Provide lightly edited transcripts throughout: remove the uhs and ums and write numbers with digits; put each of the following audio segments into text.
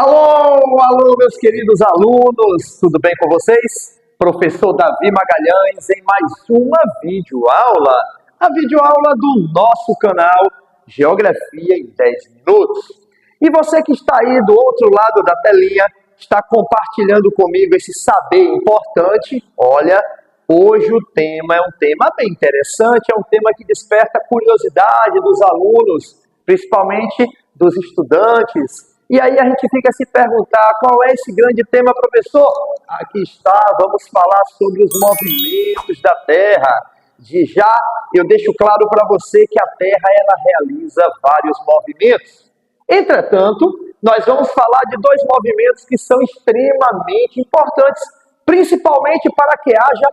Alô, alô, meus queridos alunos, tudo bem com vocês? Professor Davi Magalhães em mais uma videoaula, a videoaula do nosso canal Geografia em 10 Minutos. E você que está aí do outro lado da telinha, está compartilhando comigo esse saber importante, olha, hoje o tema é um tema bem interessante, é um tema que desperta a curiosidade dos alunos, principalmente dos estudantes. E aí a gente fica a se perguntar, qual é esse grande tema, professor? Aqui está, vamos falar sobre os movimentos da Terra. De já, eu deixo claro para você que a Terra ela realiza vários movimentos. Entretanto, nós vamos falar de dois movimentos que são extremamente importantes, principalmente para que haja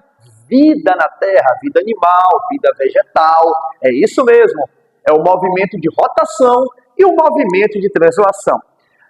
vida na Terra, vida animal, vida vegetal. É isso mesmo, é o movimento de rotação e o movimento de translação.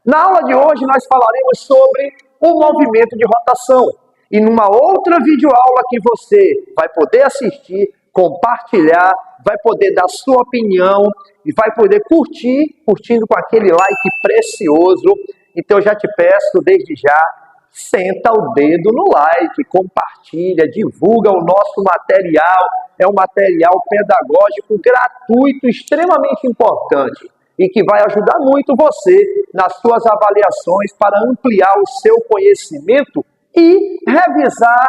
Na aula de hoje nós falaremos sobre o movimento de rotação e numa outra videoaula que você vai poder assistir, compartilhar, vai poder dar sua opinião e vai poder curtindo com aquele like precioso. Então eu já te peço desde já, senta o dedo no like, compartilha, divulga o nosso material, é um material pedagógico gratuito, extremamente importante e que vai ajudar muito você nas suas avaliações para ampliar o seu conhecimento e revisar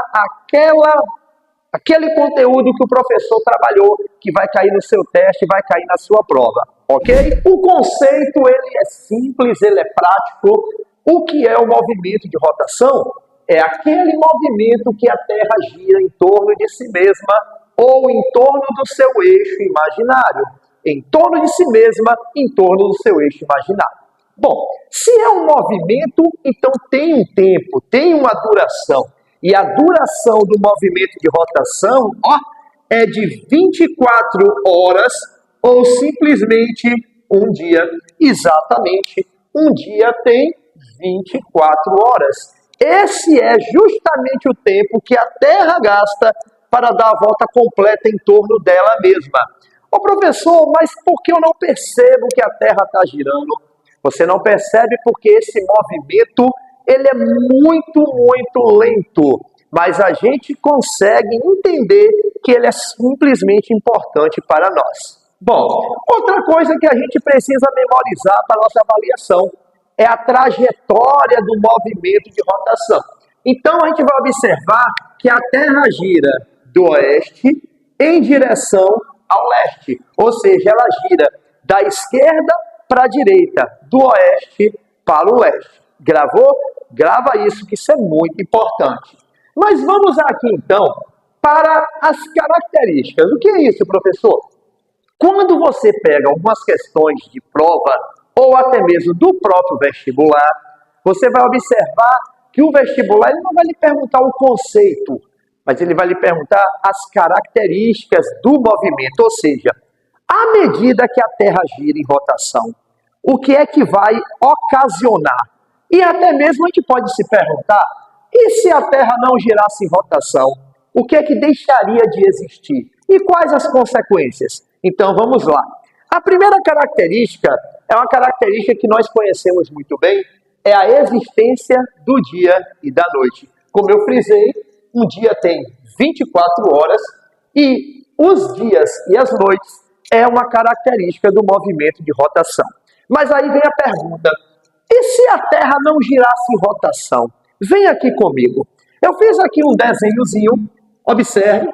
aquele conteúdo que o professor trabalhou, que vai cair no seu teste, vai cair na sua prova, ok? O conceito, ele é simples, ele é prático. O que é o movimento de rotação? É aquele movimento que a Terra gira em torno de si mesma ou em torno do seu eixo imaginário. Em torno de si mesma, em torno do seu eixo imaginário. Bom, se é um movimento, então tem um tempo, tem uma duração. E a duração do movimento de rotação, é de 24 horas ou simplesmente um dia. Exatamente, um dia tem 24 horas. Esse é justamente o tempo que a Terra gasta para dar a volta completa em torno dela mesma. Ô professor, mas por que eu não percebo que a Terra está girando? Você não percebe porque esse movimento ele é muito lento. Mas a gente consegue entender que ele é simplesmente importante para nós. Bom, outra coisa que a gente precisa memorizar para a nossa avaliação é a trajetória do movimento de rotação. Então a gente vai observar que a Terra gira do oeste em direção ao leste, ou seja, ela gira da esquerda para a direita, do oeste para o leste. Gravou? Grava isso, que isso é muito importante. Mas vamos aqui então para as características. O que é isso, professor? Quando você pega algumas questões de prova ou até mesmo do próprio vestibular, você vai observar que o vestibular ele não vai lhe perguntar o conceito, mas ele vai lhe perguntar as características do movimento, ou seja, à medida que a Terra gira em rotação, o que é que vai ocasionar? E até mesmo a gente pode se perguntar, e se a Terra não girasse em rotação, o que é que deixaria de existir? E quais as consequências? Então vamos lá. A primeira característica é uma característica que nós conhecemos muito bem, é a existência do dia e da noite. Como eu frisei, um dia tem 24 horas e os dias e as noites é uma característica do movimento de rotação. Mas aí vem a pergunta, e se a Terra não girasse em rotação? Vem aqui comigo. Eu fiz aqui um desenhozinho, observe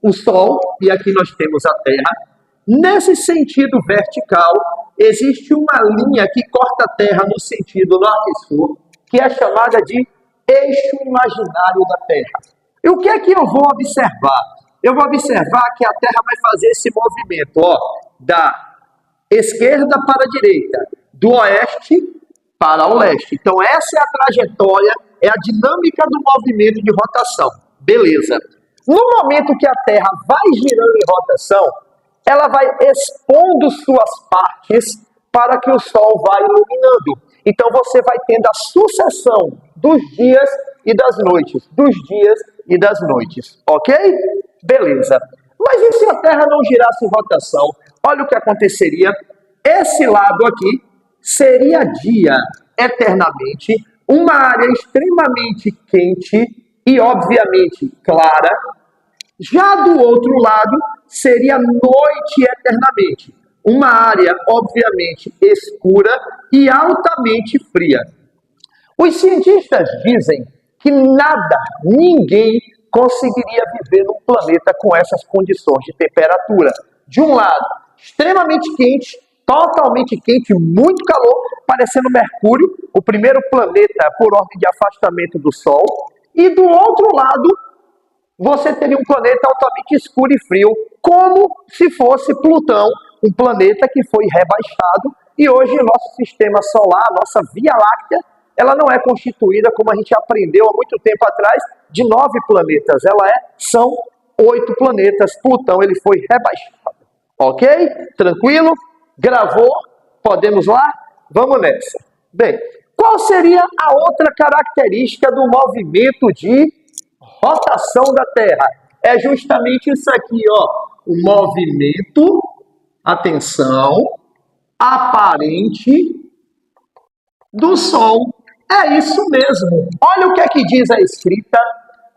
o Sol e aqui nós temos a Terra. Nesse sentido vertical, existe uma linha que corta a Terra no sentido norte-sul, que é chamada de eixo imaginário da Terra. E o que é que eu vou observar? Eu vou observar que a Terra vai fazer esse movimento, da esquerda para a direita, do oeste para o leste. Então essa é a trajetória, é a dinâmica do movimento de rotação. Beleza. No momento que a Terra vai girando em rotação, ela vai expondo suas partes para que o Sol vá iluminando. Então você vai tendo a sucessão dos dias e das noites, dos dias e das noites, ok? Beleza. Mas e se a Terra não girasse em rotação? Olha o que aconteceria. Esse lado aqui seria dia eternamente, uma área extremamente quente e, obviamente, clara. Já do outro lado, seria noite eternamente, uma área, obviamente, escura e altamente fria. Os cientistas dizem que nada, ninguém conseguiria viver num planeta com essas condições de temperatura. De um lado, extremamente quente, totalmente quente, muito calor, parecendo Mercúrio, o primeiro planeta por ordem de afastamento do Sol. E do outro lado, você teria um planeta altamente escuro e frio, como se fosse Plutão, um planeta que foi rebaixado. E hoje o nosso sistema solar, a nossa Via Láctea, ela não é constituída, como a gente aprendeu há muito tempo atrás, de 9 planetas. São 8 planetas. Plutão, ele foi rebaixado. Ok? Tranquilo? Gravou? Podemos lá? Vamos nessa. Bem, qual seria a outra característica do movimento de rotação da Terra? É justamente isso aqui, ó. O movimento, atenção, aparente do Sol. É isso mesmo. Olha o que é que diz a escrita: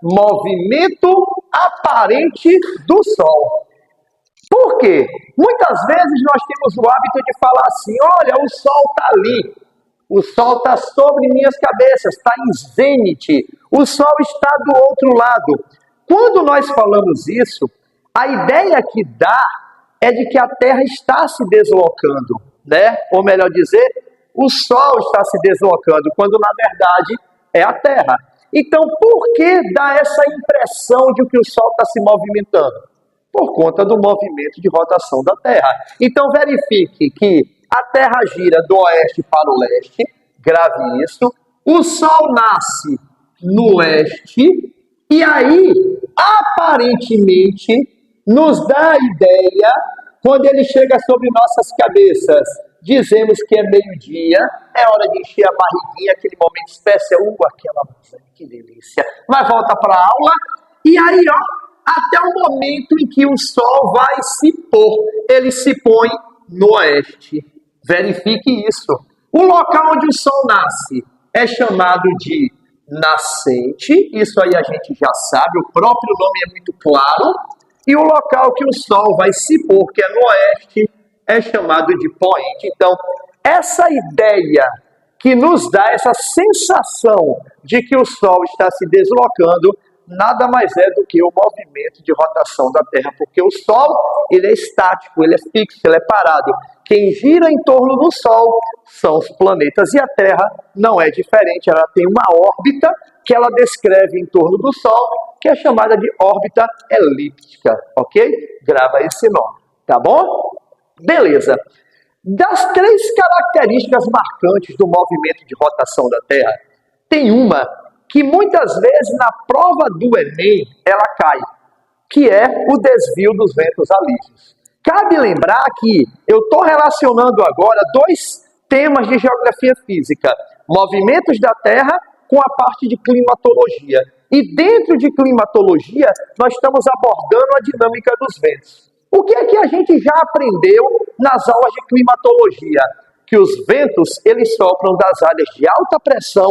movimento aparente do Sol. Por quê? Muitas vezes nós temos o hábito de falar assim: olha, o Sol está ali, o Sol está sobre minhas cabeças, está em zênite, o Sol está do outro lado. Quando nós falamos isso, a ideia que dá é de que a Terra está se deslocando, né? Ou melhor dizer, o Sol está se deslocando, quando na verdade é a Terra. Então, por que dá essa impressão de que o Sol está se movimentando? Por conta do movimento de rotação da Terra. Então, verifique que a Terra gira do oeste para o leste, grave isso, o Sol nasce no leste, e aí, aparentemente, nos dá a ideia, quando ele chega sobre nossas cabeças, dizemos que é meio-dia, é hora de encher a barriguinha, aquele momento especial, aquela lasanha, que delícia. Mas volta para a aula, e aí, ó, até o momento em que o Sol vai se pôr, ele se põe no oeste. Verifique isso. O local onde o Sol nasce é chamado de nascente, isso aí a gente já sabe, o próprio nome é muito claro. E o local que o Sol vai se pôr, que é no oeste, é chamado de poente. Então, essa ideia que nos dá essa sensação de que o Sol está se deslocando, nada mais é do que o movimento de rotação da Terra, porque o Sol, ele é estático, ele é fixo, ele é parado. Quem gira em torno do Sol são os planetas, e a Terra não é diferente, ela tem uma órbita que ela descreve em torno do Sol, que é chamada de órbita elíptica, ok? Grava esse nome, tá bom? Beleza. Das 3 características marcantes do movimento de rotação da Terra, tem uma que muitas vezes na prova do Enem ela cai, que é o desvio dos ventos alísios. Cabe lembrar que eu estou relacionando agora 2 temas de geografia física, movimentos da Terra com a parte de climatologia. E dentro de climatologia, nós estamos abordando a dinâmica dos ventos. O que é que a gente já aprendeu nas aulas de climatologia? Que os ventos, eles sopram das áreas de alta pressão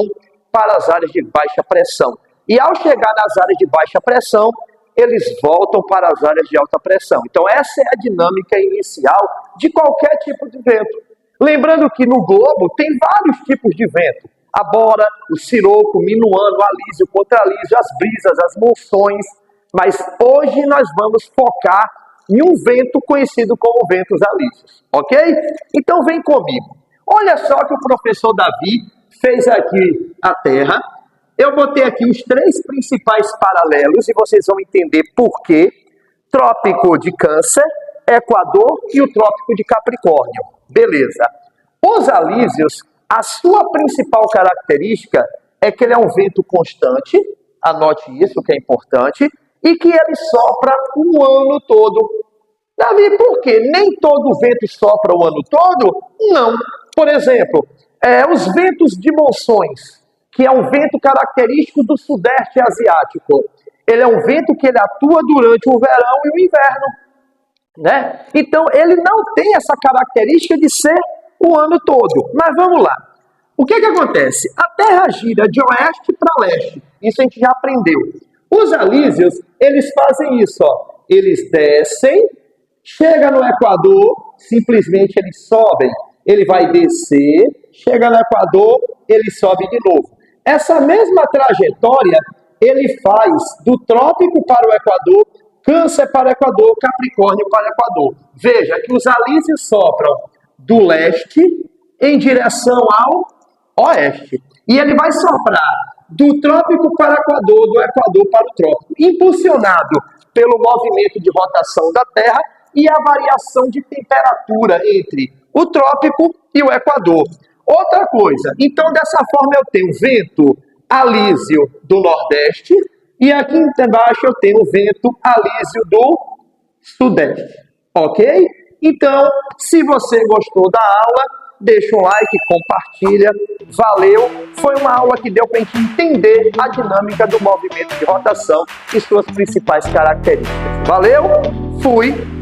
para as áreas de baixa pressão. E ao chegar nas áreas de baixa pressão, eles voltam para as áreas de alta pressão. Então essa é a dinâmica inicial de qualquer tipo de vento. Lembrando que no globo tem vários tipos de vento. A bora, o siroco, o minuano, o alísio, o contralísio, as brisas, as monções. Mas hoje nós vamos focar em um vento conhecido como ventos alísios. Ok? Então vem comigo. Olha só que o professor Davi fez aqui a Terra. Eu botei aqui os 3 principais paralelos e vocês vão entender por quê. Trópico de Câncer, Equador e o Trópico de Capricórnio. Beleza. Os alísios, a sua principal característica é que ele é um vento constante, anote isso que é importante, e que ele sopra o ano todo. Davi, por quê? Nem todo vento sopra o ano todo? Não. Por exemplo, os ventos de monções, que é um vento característico do Sudeste Asiático. Ele é um vento que ele atua durante o verão e o inverno, né? Então, ele não tem essa característica de ser o ano todo. Mas vamos lá. O que acontece? A Terra gira de oeste para leste. Isso a gente já aprendeu. Os alísios, eles fazem isso, ó. Eles descem, chega no Equador, simplesmente eles sobem. Ele vai descer, chega no Equador, ele sobe de novo. Essa mesma trajetória ele faz do trópico para o Equador, Câncer para o Equador, Capricórnio para o Equador. Veja que os alísios sopram do leste em direção ao oeste. E ele vai soprar do trópico para o Equador, do Equador para o trópico, impulsionado pelo movimento de rotação da Terra e a variação de temperatura entre o trópico e o Equador. Outra coisa, então dessa forma eu tenho vento alísio do Nordeste e aqui embaixo eu tenho vento alísio do Sudeste, ok? Então, se você gostou da aula, deixa um like, compartilha, valeu! Foi uma aula que deu para a gente entender a dinâmica do movimento de rotação e suas principais características. Valeu, fui!